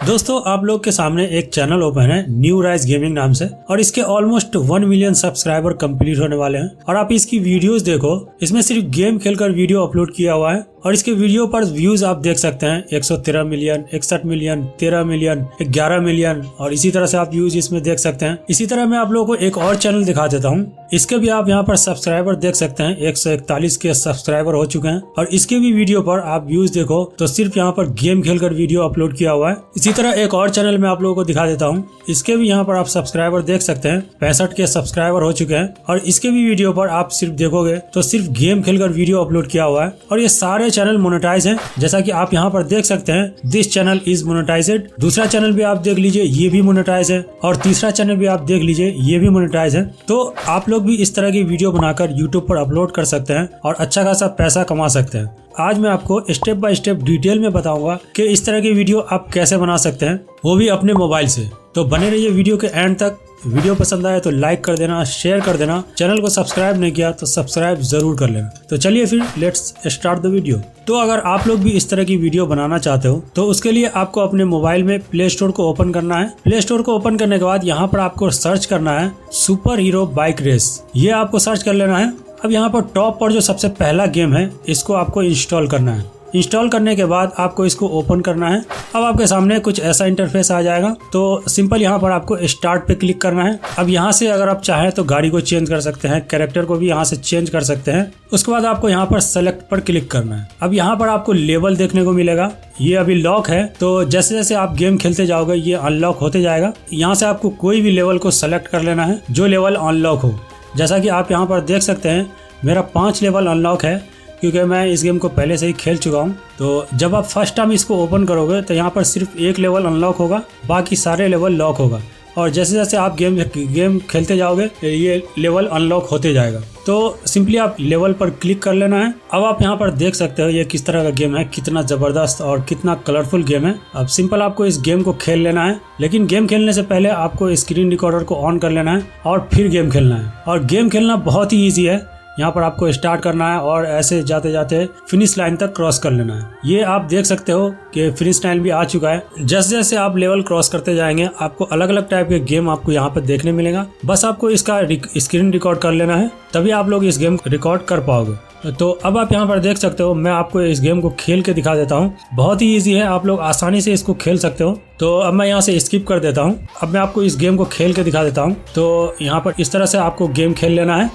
दोस्तों आप लोग के सामने एक चैनल ओपन है न्यू राइज गेमिंग नाम से और इसके ऑलमोस्ट 1 मिलियन सब्सक्राइबर कंप्लीट होने वाले हैं। और आप इसकी वीडियोस देखो, इसमें सिर्फ गेम खेलकर वीडियो अपलोड किया हुआ है और इसके वीडियो पर व्यूज आप देख सकते हैं 113 मिलियन, 61 मिलियन, 13 मिलियन, 11 मिलियन और इसी तरह से आप व्यूज इसमें देख सकते हैं। इसी तरह मैं आप लोगों को एक और चैनल दिखा देता हूँ, इसके भी आप यहाँ पर सब्सक्राइबर देख सकते हैं 141 के सब्सक्राइबर हो चुके हैं और इसके भी वीडियो पर आप व्यूज देखो तो सिर्फ यहाँ पर गेम खेलकर वीडियो अपलोड किया हुआ है। इसी तरह एक और चैनल मैं आप लोगों को दिखा देता हूँ, इसके भी यहाँ पर आप सब्सक्राइबर देख सकते हैं 65 के सब्सक्राइबर हो चुके हैं और इसके भी वीडियो पर आप सिर्फ देखोगे तो सिर्फ गेम खेलकर वीडियो अपलोड किया हुआ है और ये सारे चैनल मोनेटाइज हैं। जैसा कि आप यहाँ पर देख सकते हैं दिस चैनल इज मोनेटाइज्ड। दूसरा चैनल भी आप देख लीजिए, ये भी मोनेटाइज है और तीसरा चैनल भी आप देख लीजिए, ये भी मोनेटाइज है। तो आप लोग भी इस तरह की वीडियो बनाकर यूट्यूब पर अपलोड कर सकते हैं और अच्छा खासा पैसा कमा सकते हैं। आज मैं आपको स्टेप बाय स्टेप डिटेल में बताऊंगा कि इस तरह की वीडियो आप कैसे बना सकते हैं, वो भी अपने मोबाइल से। तो बने रहिए वीडियो के एंड तक। वीडियो पसंद आए तो लाइक कर देना, शेयर कर देना, चैनल को सब्सक्राइब नहीं किया तो सब्सक्राइब जरूर कर लेना। तो चलिए फिर लेट्स स्टार्ट द वीडियो। तो अगर आप लोग भी इस तरह की वीडियो बनाना चाहते हो तो उसके लिए आपको अपने मोबाइल में प्ले स्टोर को ओपन करना है। प्ले स्टोर को ओपन करने के बाद यहाँ पर आपको सर्च करना है सुपर हीरो बाइक रेस, ये आपको सर्च कर लेना है। अब यहाँ पर टॉप पर जो सबसे पहला गेम है इसको आपको इंस्टॉल करना है। इंस्टॉल करने के बाद आपको इसको ओपन करना है। अब आपके सामने कुछ ऐसा इंटरफेस आ जाएगा। तो सिंपल यहाँ पर आपको स्टार्ट पे क्लिक करना है। अब यहाँ से अगर आप चाहें तो गाड़ी को चेंज कर सकते हैं, कैरेक्टर को भी यहाँ से चेंज कर सकते हैं। उसके बाद आपको यहाँ पर सेलेक्ट पर क्लिक करना है। अब यहाँ पर आपको लेवल देखने को मिलेगा, ये अभी लॉक है तो जैसे जैसे आप गेम खेलते जाओगे ये अनलॉक होते जाएगा। यहाँ से आपको कोई भी लेवल को सेलेक्ट कर लेना है जो लेवल अनलॉक हो। जैसा कि आप यहाँ पर देख सकते हैं मेरा 5 लेवल अनलॉक है क्योंकि मैं इस गेम को पहले से ही खेल चुका हूँ। तो जब आप फर्स्ट टाइम इसको ओपन करोगे तो यहाँ पर सिर्फ 1 लेवल अनलॉक होगा, बाकी सारे लेवल लॉक होगा और जैसे जैसे आप गेम खेलते जाओगे ये लेवल अनलॉक होते जाएगा। तो सिंपली आप लेवल पर क्लिक कर लेना है। अब आप यहाँ पर देख सकते हो ये किस तरह का गेम है, कितना ज़बरदस्त और कितना कलरफुल गेम है। अब सिंपल आपको इस गेम को खेल लेना है, लेकिन गेम खेलने से पहले आपको स्क्रीन रिकॉर्डर को ऑन कर लेना है और फिर गेम खेलना है। और गेम खेलना बहुत ही ईजी है। यहाँ पर आपको स्टार्ट करना है और ऐसे जाते जाते फिनिश लाइन तक क्रॉस कर लेना है। ये आप देख सकते हो कि फिनिश लाइन भी आ चुका है। जैसे जैसे आप लेवल क्रॉस करते जाएंगे आपको अलग अलग टाइप के गेम आपको यहाँ पर देखने मिलेगा। बस आपको इसका स्क्रीन रिकॉर्ड कर लेना है, तभी आप लोग इस गेम को रिकॉर्ड कर पाओगे। तो अब आप यहाँ पर देख सकते हो, मैं आपको इस गेम को खेल के दिखा देता हूँ। बहुत ही ईजी है, आप लोग आसानी से इसको खेल सकते हो। तो अब मैं यहाँ से स्किप कर देता हूँ। अब मैं आपको इस गेम को खेल के दिखा देता हूँ। तो यहाँ पर इस तरह से आपको गेम खेल लेना है।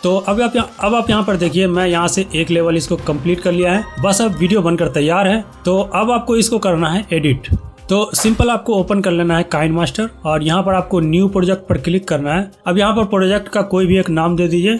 तो अब आप यहाँ पर देखिए, मैं यहाँ से 1 लेवल इसको कंप्लीट कर लिया है। बस अब वीडियो बनकर तैयार है। तो अब आपको इसको करना है एडिट। तो सिंपल आपको ओपन कर लेना है काइनमास्टर और यहाँ पर आपको न्यू प्रोजेक्ट पर क्लिक करना है। अब यहाँ पर प्रोजेक्ट का कोई भी एक नाम दे दीजिए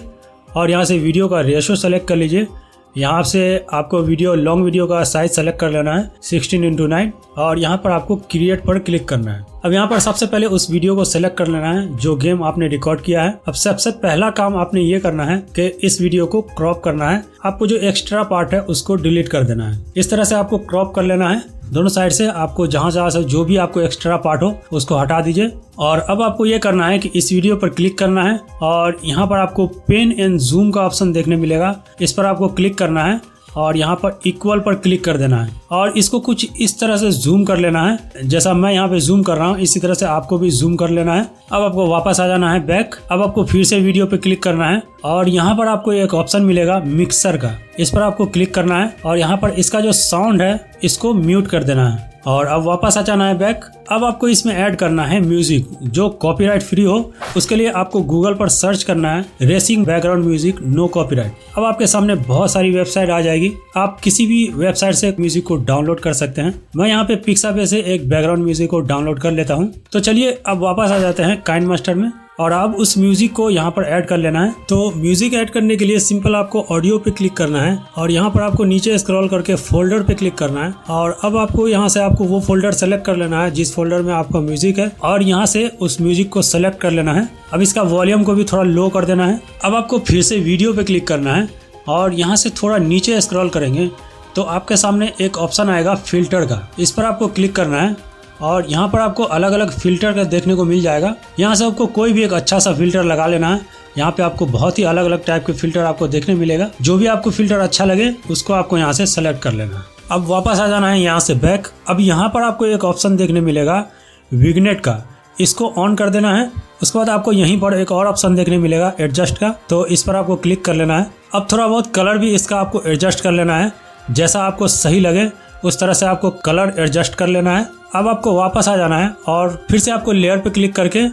और यहाँ से वीडियो का रेशो सेलेक्ट कर लीजिए। यहाँ से आपको लॉन्ग वीडियो का साइज सेलेक्ट कर लेना है 16:9 और यहाँ पर आपको क्रिएट पर क्लिक करना है। अब यहाँ पर सबसे पहले उस वीडियो को सेलेक्ट कर लेना है जो गेम आपने रिकॉर्ड किया है। अब सबसे पहला काम आपने ये करना है कि इस वीडियो को क्रॉप करना है। आपको जो एक्स्ट्रा पार्ट है उसको डिलीट कर देना है। इस तरह से आपको क्रॉप कर लेना है दोनों साइड से। आपको जहाँ से जो भी आपको एक्स्ट्रा पार्ट हो उसको हटा दीजिए। और अब आपको ये करना है कि इस वीडियो पर क्लिक करना है और यहाँ पर आपको पेन एंड जूम का ऑप्शन देखने मिलेगा, इस पर आपको क्लिक करना है और यहाँ पर इक्वल पर क्लिक कर देना है और इसको कुछ इस तरह से जूम कर लेना है। जैसा मैं यहाँ पे जूम कर रहा हूँ इसी तरह से आपको भी जूम कर लेना है। अब आपको वापस आ जाना है बैक। अब आपको फिर से वीडियो पे क्लिक करना है और यहाँ पर आपको एक ऑप्शन मिलेगा मिक्सर का, इस पर आपको क्लिक करना है और यहाँ पर इसका जो साउंड है इसको म्यूट कर देना है और अब वापस आ जाना है बैक। अब आपको इसमें ऐड करना है म्यूजिक जो कॉपीराइट फ्री हो। उसके लिए आपको गूगल पर सर्च करना है racing background music no copyright. अब आपके सामने बहुत सारी वेबसाइट आ जाएगी, आप किसी भी वेबसाइट से म्यूजिक को डाउनलोड कर सकते हैं। मैं यहाँ पे पिक्साबे से एक बैकग्राउंड म्यूजिक को डाउनलोड कर लेता हूँ। तो चलिए अब वापस आ जाते हैं काइनमास्टर में और अब उस म्यूजिक को यहाँ पर ऐड कर लेना है। तो म्यूजिक ऐड करने के लिए सिंपल आपको ऑडियो पे क्लिक करना है और यहाँ पर आपको नीचे स्क्रॉल करके फोल्डर पे क्लिक करना है और अब आपको यहाँ से आपको वो फोल्डर सेलेक्ट कर लेना है जिस फोल्डर में आपका म्यूजिक है और यहाँ से उस म्यूजिक को सेलेक्ट कर लेना है। अब इसका वॉल्यूम को भी थोड़ा लो कर देना है। अब आपको फिर से वीडियो पे क्लिक करना है और यहाँ से थोड़ा नीचे स्क्रॉल करेंगे तो आपके सामने एक ऑप्शन आएगा फिल्टर का, इस पर आपको क्लिक करना है और यहाँ पर आपको अलग अलग फिल्टर का देखने को मिल जाएगा। यहाँ से आपको कोई भी एक अच्छा सा फिल्टर लगा लेना है। यहाँ पे आपको बहुत ही अलग अलग टाइप के फिल्टर आपको देखने मिलेगा। जो भी आपको फिल्टर अच्छा लगे उसको आपको यहाँ से सेलेक्ट कर लेना है। अब वापस आ जाना है यहाँ से बैक। अब यहाँ पर आपको एक ऑप्शन देखने मिलेगा विग्नेट का, इसको ऑन कर देना है। उसके बाद आपको यहीं पर एक और ऑप्शन देखने मिलेगा एडजस्ट का, तो इस पर आपको क्लिक कर लेना है। अब थोड़ा बहुत कलर भी इसका आपको एडजस्ट कर लेना है, जैसा आपको सही लगे उस तरह से आपको कलर एडजस्ट कर लेना है। अब आपको वापस आ जाना है और फिर से आपको लेयर पे क्लिक करके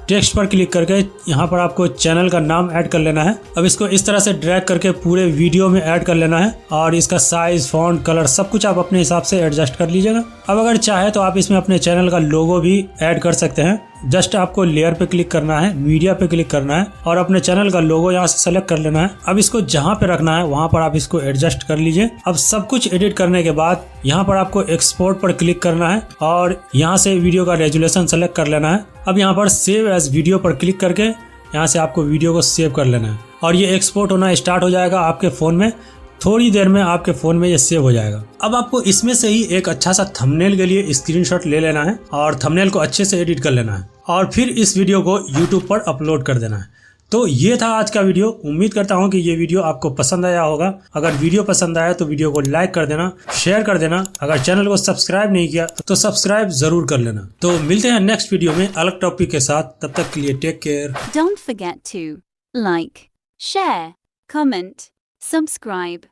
टेक्स्ट पर क्लिक करके यहाँ पर आपको चैनल का नाम ऐड कर लेना है। अब इसको इस तरह से ड्रैग करके पूरे वीडियो में ऐड कर लेना है और इसका साइज, फॉन्ट, कलर सब कुछ आप अपने हिसाब से एडजस्ट कर लीजिएगा। अब अगर चाहे तो आप इसमें अपने चैनल का लोगो भी ऐड कर सकते हैं। जस्ट आपको लेयर पे क्लिक करना है, मीडिया पे क्लिक करना है और अपने चैनल का लोगो यहाँ से सेलेक्ट कर लेना है। अब इसको जहाँ पे रखना है वहाँ पर आप इसको एडजस्ट कर लीजिए। अब सब कुछ एडिट करने के बाद यहाँ पर आपको एक्सपोर्ट पर क्लिक करना है और यहाँ से वीडियो का रेजुलेशन सेलेक्ट कर लेना है। अब यहाँ पर सेव एज वीडियो पर क्लिक करके यहाँ से आपको वीडियो को सेव कर लेना है और ये एक्सपोर्ट होना स्टार्ट हो जाएगा आपके फ़ोन में। थोड़ी देर में आपके फ़ोन में ये सेव हो जाएगा। अब आपको इसमें से ही एक अच्छा सा थंबनेल के लिए स्क्रीनशॉट ले लेना है और थंबनेल को अच्छे से एडिट कर लेना है और फिर इस वीडियो को यूट्यूब पर अपलोड कर देना है। तो ये था आज का वीडियो। उम्मीद करता हूँ कि ये वीडियो आपको पसंद आया होगा। अगर वीडियो पसंद आया तो वीडियो को लाइक कर देना, शेयर कर देना। अगर चैनल को सब्सक्राइब नहीं किया तो सब्सक्राइब जरूर कर लेना। तो मिलते हैं नेक्स्ट वीडियो में अलग टॉपिक के साथ। तब तक के लिए take care. Don't forget to like, share, comment, subscribe.